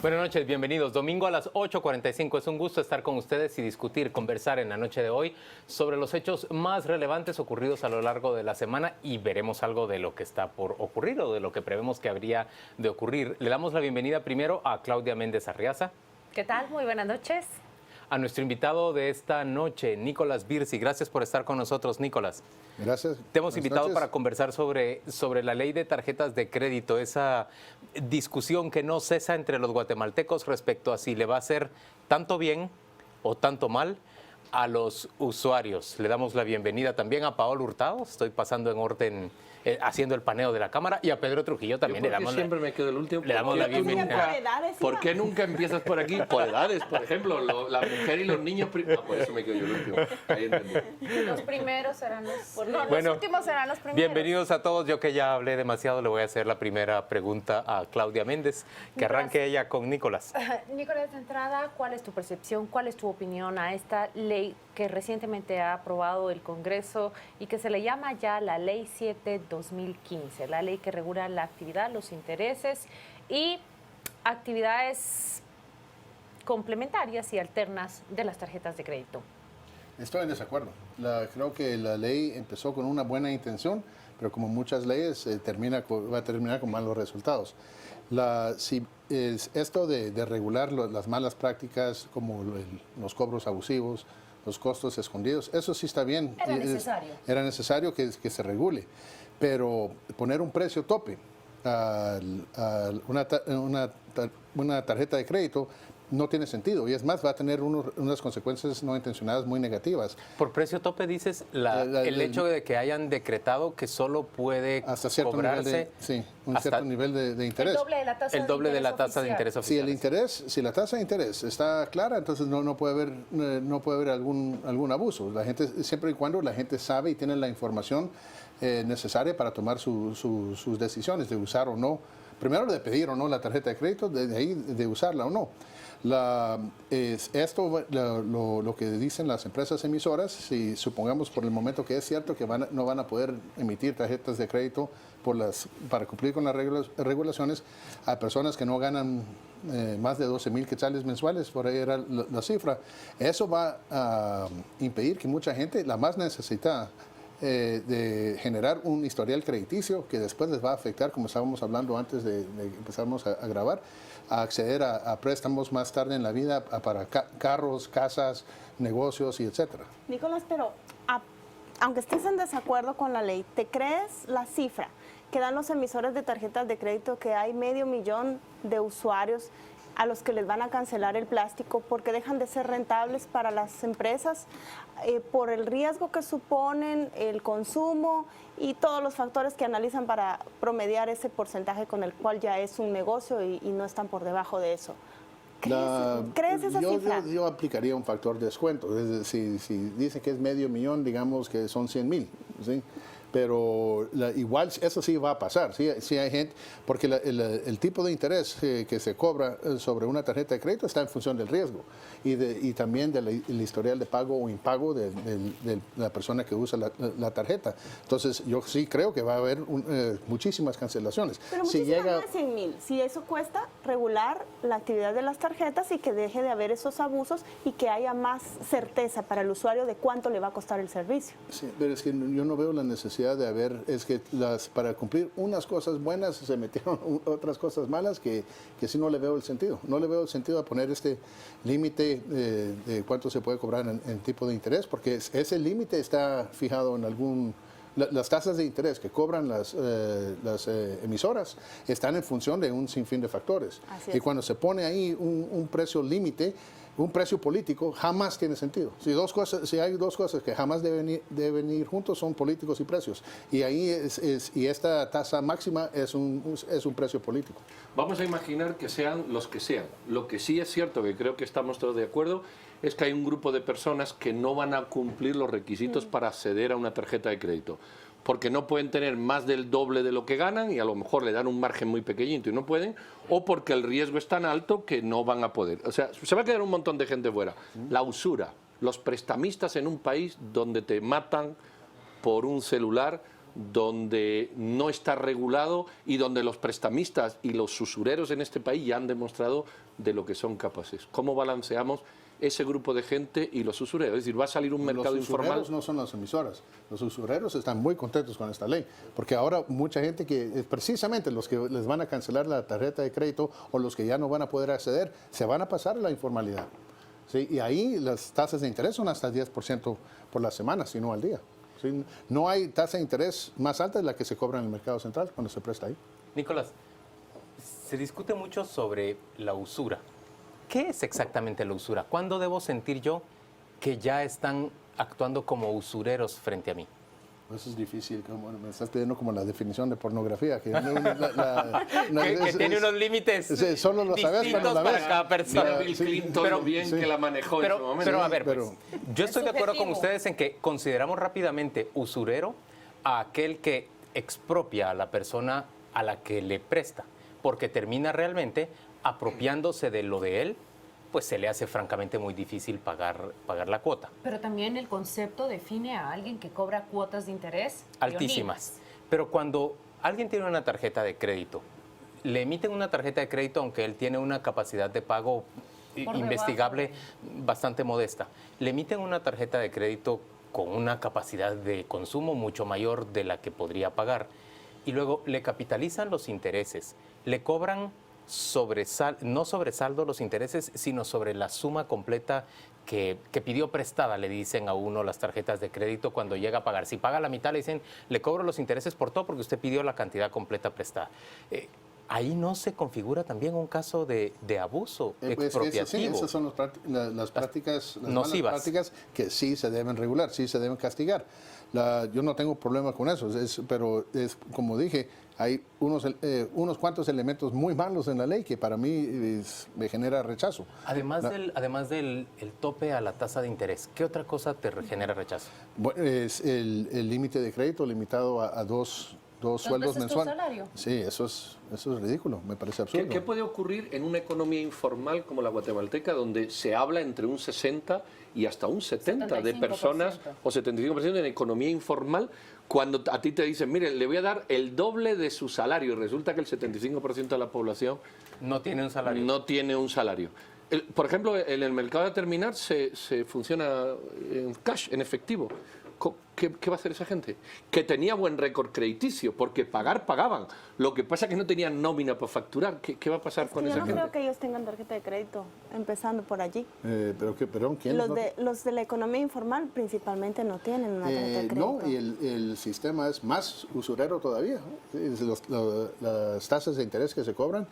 Buenas noches, bienvenidos. Domingo a las 8:45. Es un gusto estar con ustedes y discutir, conversar en la noche de hoy sobre los hechos más relevantes ocurridos a lo largo de la semana y veremos algo de lo que está por ocurrir o de lo que prevemos que habría de ocurrir. Le damos la bienvenida primero a Claudia Méndez Arriaza. ¿Qué tal? Muy buenas noches. A nuestro invitado de esta noche, Nicolás Virsi. Gracias por estar con nosotros, Nicolás. Gracias. Te hemos invitado para conversar sobre la ley de tarjetas de crédito, esa discusión que no cesa entre los guatemaltecos respecto a si le va a hacer tanto bien o tanto mal a los usuarios. Le damos la bienvenida también a Paolo Hurtado, estoy pasando en orden, haciendo el paneo de la cámara, y a Pedro Trujillo también. Le damos siempre me quedo el último. Le damos la bienvenida. ¿Por qué nunca empiezas por aquí? Por edades, por ejemplo, la mujer y los niños. Por eso me quedo yo el último. Ahí entendí. Los primeros serán los... No, Bueno, los últimos serán los primeros. Bienvenidos a todos. Yo que ya hablé demasiado, le voy a hacer la primera pregunta a Claudia Méndez, que arranque ella con Nicolás. Nicolás, de entrada, ¿cuál es tu percepción, cuál es tu opinión a esta ley que recientemente ha aprobado el Congreso y que se le llama ya la Ley 7/2015, la ley que regula la actividad, los intereses y actividades complementarias y alternas de las tarjetas de crédito? Estoy en desacuerdo. Creo que la ley empezó con una buena intención, pero como muchas leyes va a terminar con malos resultados. Esto de regular las malas prácticas como los cobros abusivos, los costos escondidos, eso sí está bien. Era necesario. Era necesario que se regule, pero poner un precio tope a una tarjeta de crédito no tiene sentido, y es más, va a tener unas consecuencias no intencionadas muy negativas. Por precio tope dices el hecho de que hayan decretado que solo puede hasta cierto cobrarse cierto nivel de interés. El doble de la tasa, el doble de la tasa de interés oficial. Si la tasa de interés está clara, entonces no puede haber algún abuso. La gente, siempre y cuando la gente sabe y tiene la información necesaria para tomar sus decisiones de usar o no. Primero de pedir o no la tarjeta de crédito, de ahí de usarla o no. Lo que dicen las empresas emisoras, si supongamos por el momento que es cierto que no van a poder emitir tarjetas de crédito para cumplir con las regulaciones a personas que no ganan más de 12,000 quetzales mensuales, por ahí era la cifra, eso va a impedir que mucha gente, la más necesitada, de generar un historial crediticio que después les va a afectar, como estábamos hablando antes de empezarnos a grabar, a acceder a préstamos más tarde en la vida para carros, casas, negocios y etcétera. Nicolás, pero aunque estés en desacuerdo con la ley, ¿te crees la cifra que dan los emisores de tarjetas de crédito que hay 500,000 de usuarios a los que les van a cancelar el plástico porque dejan de ser rentables para las empresas por el riesgo que suponen, el consumo y todos los factores que analizan para promediar ese porcentaje con el cual ya es un negocio y no están por debajo de eso? ¿Crees esa cifra? Yo aplicaría un factor de descuento. Si dicen que es 500,000, digamos que son 100,000, ¿sí? Pero igual eso sí va a pasar, sí hay gente, porque el tipo de interés que se cobra sobre una tarjeta de crédito está en función del riesgo y también del historial de pago o impago de la persona que usa la tarjeta. Entonces yo sí creo que va a haber muchísimas cancelaciones. Pero muchísimas más de 100,000, si eso cuesta regular la actividad de las tarjetas y que deje de haber esos abusos y que haya más certeza para el usuario de cuánto le va a costar el servicio. Sí, pero es que yo no veo la necesidad de haber, es que para cumplir unas cosas buenas se metieron otras cosas malas que sí no le veo el sentido. No le veo el sentido a poner este límite de cuánto se puede cobrar en tipo de interés, porque ese límite está fijado en las tasas de interés que cobran las emisoras están en función de un sinfín de factores. Y cuando se pone ahí un precio límite, un precio político, jamás tiene sentido. Si hay dos cosas que jamás deben ir juntos, son políticos y precios. Y ahí y esta tasa máxima es un precio político. Vamos a imaginar que sean los que sean. Lo que sí es cierto, que creo que estamos todos de acuerdo, es que hay un grupo de personas que no van a cumplir los requisitos para acceder a una tarjeta de crédito. Porque no pueden tener más del doble de lo que ganan y a lo mejor le dan un margen muy pequeñito y no pueden, o porque el riesgo es tan alto que no van a poder. O sea, se va a quedar un montón de gente fuera. La usura, los prestamistas en un país donde te matan por un celular donde no está regulado y donde los prestamistas y los usureros en este país ya han demostrado de lo que son capaces. ¿Cómo balanceamos ese grupo de gente y los usureros? Es decir, va a salir un mercado informal. Los usureros no son las emisoras. Los usureros están muy contentos con esta ley, porque ahora mucha gente que, precisamente los que les van a cancelar la tarjeta de crédito o los que ya no van a poder acceder, se van a pasar a la informalidad. ¿Sí? Y ahí las tasas de interés son hasta 10% por la semana, si no al día. ¿Sí? No hay tasa de interés más alta de la que se cobra en el mercado central cuando se presta ahí. Nicolás, se discute mucho sobre la usura. ¿Qué es exactamente la usura? ¿Cuándo debo sentir yo que ya están actuando como usureros frente a mí? Eso es difícil, me estás pidiendo como la definición de pornografía. Que, que tiene unos límites solo lo sabes cuando la para ves. cada persona. Bill Clinton lo bien que la manejó en su momento. Pero a ver, pues, yo estoy de acuerdo con subjetivo. ustedes en que consideramos rápidamente usurero a aquel que expropia a la persona a la que le presta, porque termina realmente apropiándose de lo de él, pues se le hace francamente muy difícil pagar la cuota. Pero también el concepto define a alguien que cobra cuotas de interés Altísimas. Pero cuando alguien tiene una tarjeta de crédito, le emiten una tarjeta de crédito aunque él tiene una capacidad de pago Por investigable bastante modesta. Le emiten una tarjeta de crédito con una capacidad de consumo mucho mayor de la que podría pagar. Y luego le capitalizan los intereses, le cobran no sobresaldo los intereses, sino sobre la suma completa que pidió prestada, le dicen a uno las tarjetas de crédito cuando llega a pagar. Si paga la mitad, le dicen, le cobro los intereses por todo porque usted pidió la cantidad completa prestada. Ahí no se configura también un caso de abuso expropiativo. Sí, esas son las prácticas, las malas nocivas. prácticas que sí se deben regular, sí se deben castigar. Yo no tengo problema con eso, pero como dije, hay unos cuantos elementos muy malos en la ley que para mí me genera rechazo. Además del el tope a la tasa de interés, ¿qué otra cosa te genera rechazo? Bueno, es el límite de crédito limitado a dos sueldos veces tu mensuales. salario. Sí, eso es ridículo, me parece absurdo. ¿Qué puede ocurrir en una economía informal como la guatemalteca, donde se habla entre un 60 y hasta un 70 de 75%. personas o 75% en economía informal, cuando a ti te dicen, mire, le voy a dar el doble de su salario, y resulta que el 75% de la población No tiene un salario. no tiene un salario? Por ejemplo, en el mercado de terminar se funciona en cash, en efectivo. ¿Qué va a hacer esa gente? Que tenía buen récord crediticio, porque pagaban. Lo que pasa es que no tenían nómina para facturar. ¿Qué va a pasar con esa Yo no gente? creo que ellos tengan tarjeta de crédito, empezando por allí. Perdón, ¿quién? Los de la economía informal principalmente no tienen una tarjeta de crédito. No, y el sistema es más usurero todavía. Las tasas de interés que se cobran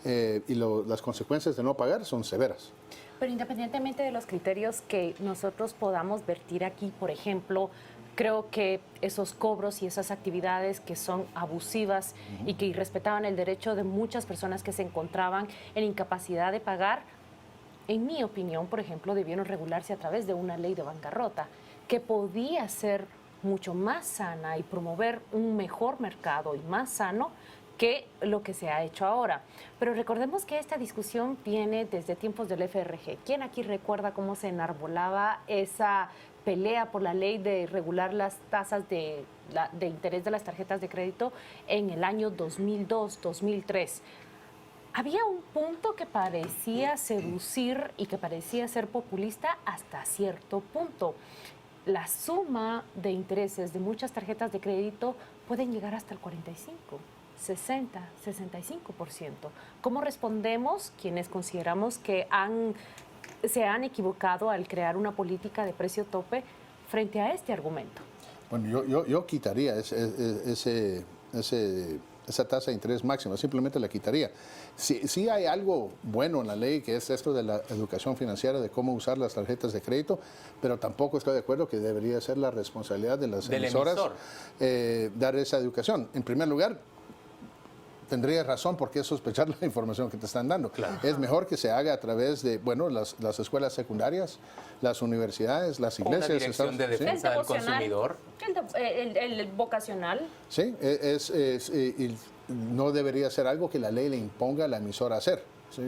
y las consecuencias de no pagar son severas. Pero independientemente de los criterios que nosotros podamos vertir aquí, por ejemplo, creo que esos cobros y esas actividades que son abusivas y que irrespetaban el derecho de muchas personas que se encontraban en incapacidad de pagar, en mi opinión, por ejemplo, debieron regularse a través de una ley de bancarrota que podía ser mucho más sana y promover un mejor mercado y más sano que lo que se ha hecho ahora. Pero recordemos que esta discusión viene desde tiempos del FRG. ¿Quién aquí recuerda cómo se enarbolaba esa pelea por la ley de regular las tasas de interés de las tarjetas de crédito en el año 2002, 2003? Había un punto que parecía seducir y que parecía ser populista hasta cierto punto. La suma de intereses de muchas tarjetas de crédito pueden llegar hasta el 45%. 60, 65%. ¿Cómo respondemos quienes consideramos que se han equivocado al crear una política de precio tope frente a este argumento? Bueno, yo quitaría esa tasa de interés máxima, simplemente la quitaría. Sí hay algo bueno en la ley, que es esto de la educación financiera, de cómo usar las tarjetas de crédito, pero tampoco estoy de acuerdo que debería ser la responsabilidad de las emisoras dar esa educación. En primer lugar, tendría razón por qué sospechar la información que te están dando. Claro. Es mejor que se haga a través de, las escuelas secundarias, las universidades, las iglesias. Una dirección de defensa del consumidor. El vocacional. Sí, y no debería ser algo que la ley le imponga a la emisora hacer. ¿Sí?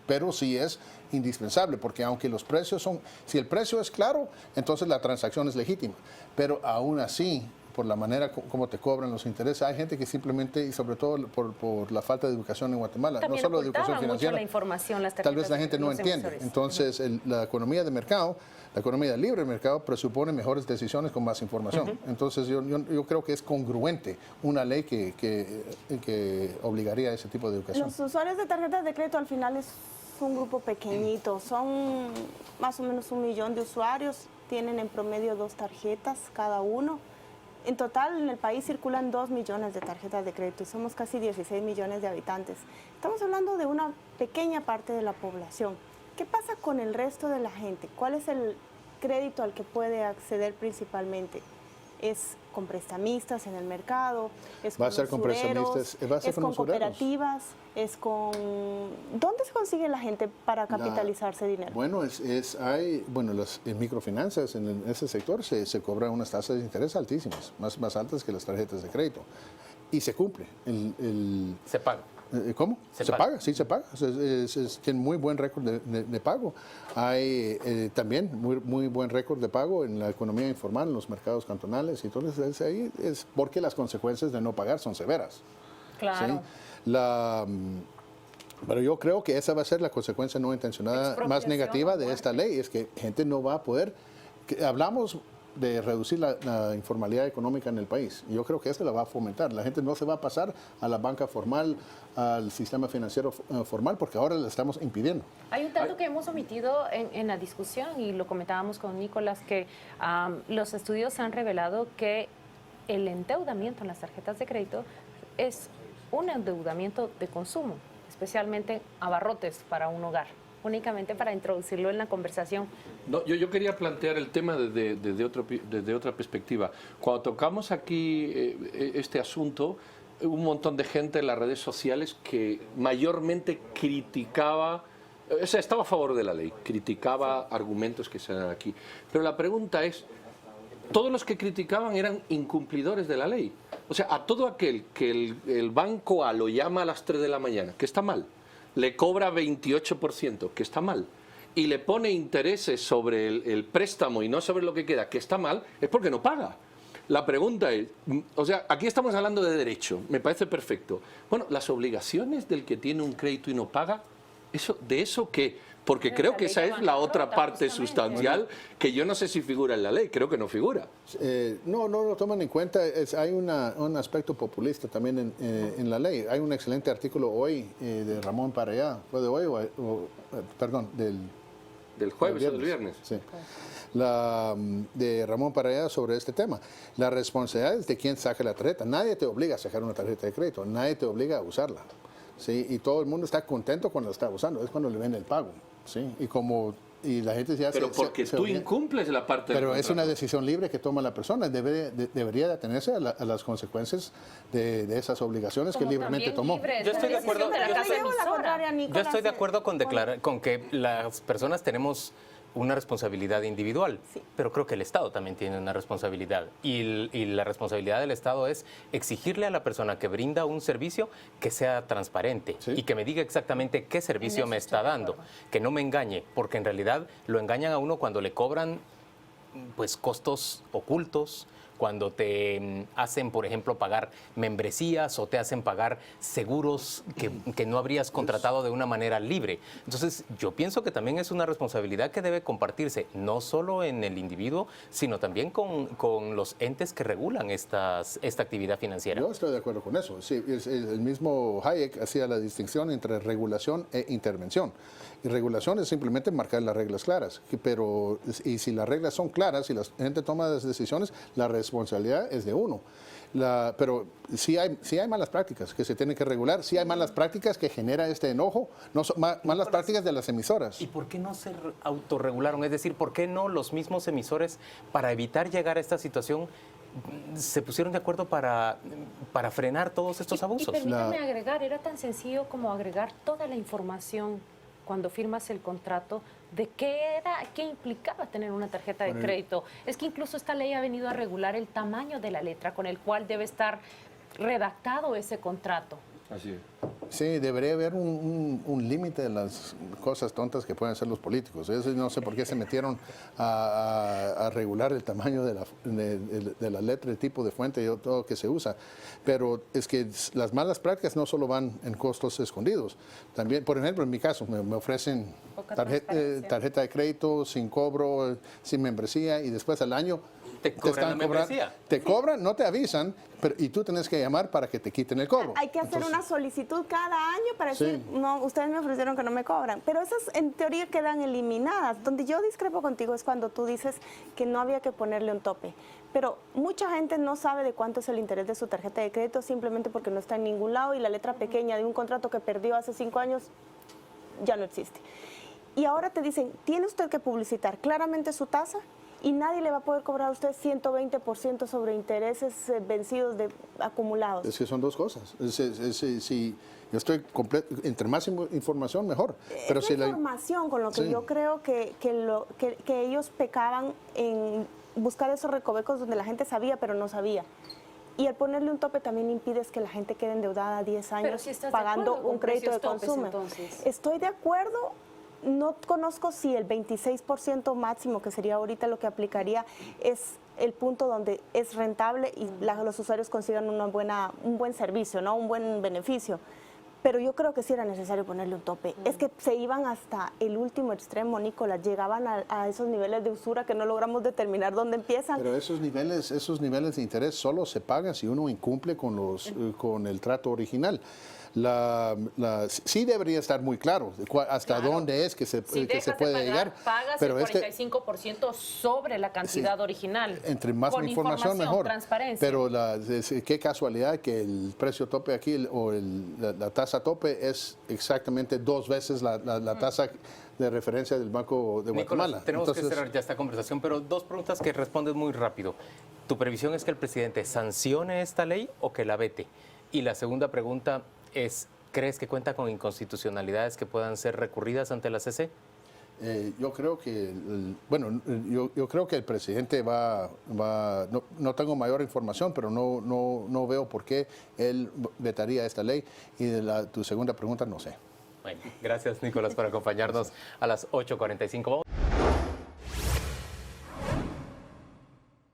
Pero sí es indispensable, porque aunque los precios si el precio es claro, entonces la transacción es legítima. Pero aún así, por la manera como te cobran los intereses. Hay gente que simplemente, y sobre todo por la falta de educación en Guatemala, También no solo de educación ocultaban mucho financiera, la información, las tal vez la tarjetas gente de no los entiende. emisores. Entonces, la economía de mercado, la economía del libre mercado presupone mejores decisiones con más información. Entonces, yo creo que es congruente una ley que obligaría a ese tipo de educación. Los usuarios de tarjetas de crédito al final es un grupo pequeñito, son más o menos 1 millón de usuarios, tienen en promedio 2 tarjetas cada uno. En total en el país circulan 2 millones de tarjetas de crédito y somos casi 16 millones de habitantes. Estamos hablando de una pequeña parte de la población. ¿Qué pasa con el resto de la gente? ¿Cuál es el crédito al que puede acceder principalmente? ¿Es con prestamistas en el mercado? ¿Es con Va a ser con prestamistas, va a ser ¿Es con con usureros. cooperativas? ¿Es con...? ¿Dónde se consigue la gente para capitalizarse dinero? Bueno, hay las microfinanzas en ese sector se cobran unas tasas de interés altísimas, más altas que las tarjetas de crédito. Y se cumple. Se paga. ¿Cómo? Se Se paga. paga, sí se paga. Tiene muy buen récord de pago. Hay también muy buen récord de pago en la economía informal, en los mercados cantonales. Y entonces ahí es porque las consecuencias de no pagar son severas. Claro. ¿Sí? Pero yo creo que esa va a ser la consecuencia no intencionada más Expropiación negativa o de esta ley, es que gente no va a poder... hablamos de reducir la informalidad económica en el país. Y yo creo que esto la va a fomentar. La gente no se va a pasar a la banca formal, al sistema financiero formal, porque ahora la estamos impidiendo. Hay un dato que hemos omitido en la discusión y lo comentábamos con Nicolás, que los estudios han revelado que el endeudamiento en las tarjetas de crédito es un endeudamiento de consumo, especialmente abarrotes para un hogar, únicamente para introducirlo en la conversación. No, yo quería plantear el tema desde otra perspectiva. Cuando tocamos aquí este asunto, hubo un montón de gente en las redes sociales que mayormente criticaba, o sea, estaba a favor de la ley, criticaba argumentos que se dan aquí. Pero la pregunta es, todos los que criticaban eran incumplidores de la ley. O sea, a todo aquel que el banco A lo llama a las 3 de la mañana, que está mal, le cobra 28%, que está mal, y le pone intereses sobre el préstamo y no sobre lo que queda, que está mal, es porque no paga. La pregunta es, o sea, aquí estamos hablando de derecho, me parece perfecto. Bueno, las obligaciones del que tiene un crédito y no paga, ¿de eso qué? Porque creo que esa es la otra parte sustancial que yo no sé si figura en la ley, creo que no figura. No lo toman en cuenta. Hay un aspecto populista también en la ley. Hay un excelente artículo hoy de Ramón Parellada, ¿fue de hoy perdón, ¿Del jueves o del viernes? Sí. De Ramón Parellada sobre este tema. La responsabilidad es de quien saque la tarjeta. Nadie te obliga a sacar una tarjeta de crédito, nadie te obliga a usarla. ¿Sí? Y todo el mundo está contento cuando la está usando, es cuando le ven el pago. ¿Sí? Y la gente ya pero porque tú incumples la parte del Pero es contrato. una decisión libre que toma la persona. Debería de atenerse a las consecuencias de esas obligaciones que libremente tomó. Yo estoy de acuerdo. Yo estoy de Nicolás, acuerdo con que las personas tenemos una responsabilidad individual, Sí. pero creo que el Estado también tiene una responsabilidad y la responsabilidad del Estado es exigirle a la persona que brinda un servicio que sea transparente Sí. y que me diga exactamente qué servicio me está dando, que no me engañe, porque en realidad lo engañan a uno cuando le cobran pues costos ocultos, cuando te hacen, por ejemplo, pagar membresías o te hacen pagar seguros que no habrías contratado de una manera libre. Entonces, yo pienso que también es una responsabilidad que debe compartirse, no solo en el individuo, sino también con los entes que regulan esta actividad financiera. Yo estoy de acuerdo con eso. Sí, el mismo Hayek hacía la distinción entre regulación e intervención. Y regulación es simplemente marcar las reglas claras. Y si las reglas son claras, si la gente toma las decisiones, la responsabilidad es de uno. Pero sí hay malas prácticas que se tienen que regular, sí hay malas prácticas que genera este enojo, malas prácticas de las emisoras. ¿Y por qué no se autorregularon? Es decir, ¿por qué no los mismos emisores, para evitar llegar a esta situación, se pusieron de acuerdo para frenar todos estos abusos? Y permítame agregar, era tan sencillo como agregar toda la información cuando firmas el contrato de qué implicaba tener una tarjeta de crédito. Es que incluso esta ley ha venido a regular el tamaño de la letra con el cual debe estar redactado ese contrato. Así es. Sí, debería haber un límite de las cosas tontas que pueden hacer los políticos. Eso no sé por qué se metieron a regular el tamaño de la letra, el tipo de fuente y todo lo que se usa. Pero es que las malas prácticas no solo van en costos escondidos. También, por ejemplo, en mi caso, me ofrecen tarjeta de crédito sin cobro, sin membresía, y después al año Te cobran la membresía. te cobran, no te avisan, y tú tienes que llamar para que te quiten el cobro. Hay que hacer una solicitud cada año para decir, no, ustedes me ofrecieron que no me cobran. Pero esas en teoría quedan eliminadas. Donde yo discrepo contigo es cuando tú dices que no había que ponerle un tope. Pero mucha gente no sabe de cuánto es el interés de su tarjeta de crédito simplemente porque no está en ningún lado y la letra pequeña de un contrato que perdió hace 5 años ya no existe. Y ahora te dicen, tiene usted que publicitar claramente su tasa y nadie le va a poder cobrar a usted 120% sobre intereses vencidos acumulados. Es que son dos cosas. Si yo estoy entre más información, mejor. Pero es si la información con lo que yo creo que ellos pecaban en buscar esos recovecos donde la gente sabía, pero no sabía. Y al ponerle un tope también impides que la gente quede endeudada 10 años pagando un crédito de consumo. Estoy de acuerdo. No conozco si el 26% máximo, que sería ahorita lo que aplicaría, es el punto donde es rentable y los usuarios consigan un buen servicio, ¿no? Un buen beneficio. Pero yo creo que sí era necesario ponerle un tope. Es que se iban hasta el último extremo, Nicolás. Llegaban a esos niveles de usura que no logramos determinar dónde empiezan. Pero esos niveles de interés solo se pagan si uno incumple con el trato original. Sí debería estar muy claro hasta dónde es que se puede llegar. Pagas pero el 45% sobre la cantidad original. Entre más con información mejor. Transparencia. Pero qué casualidad que el precio tope aquí o la tasa tope es exactamente 2 veces la tasa de referencia del Banco de Guatemala. Nicolás, tenemos que cerrar ya esta conversación, pero 2 preguntas que respondes muy rápido. ¿Tu previsión es que el presidente sancione esta ley o que la vete? Y la segunda pregunta es, ¿crees que cuenta con inconstitucionalidades que puedan ser recurridas ante la CC? Yo creo que, yo creo que el presidente no tengo mayor información, pero no veo por qué él vetaría esta ley. Y de tu segunda pregunta, no sé. Bueno, gracias Nicolás por acompañarnos a las 8:45.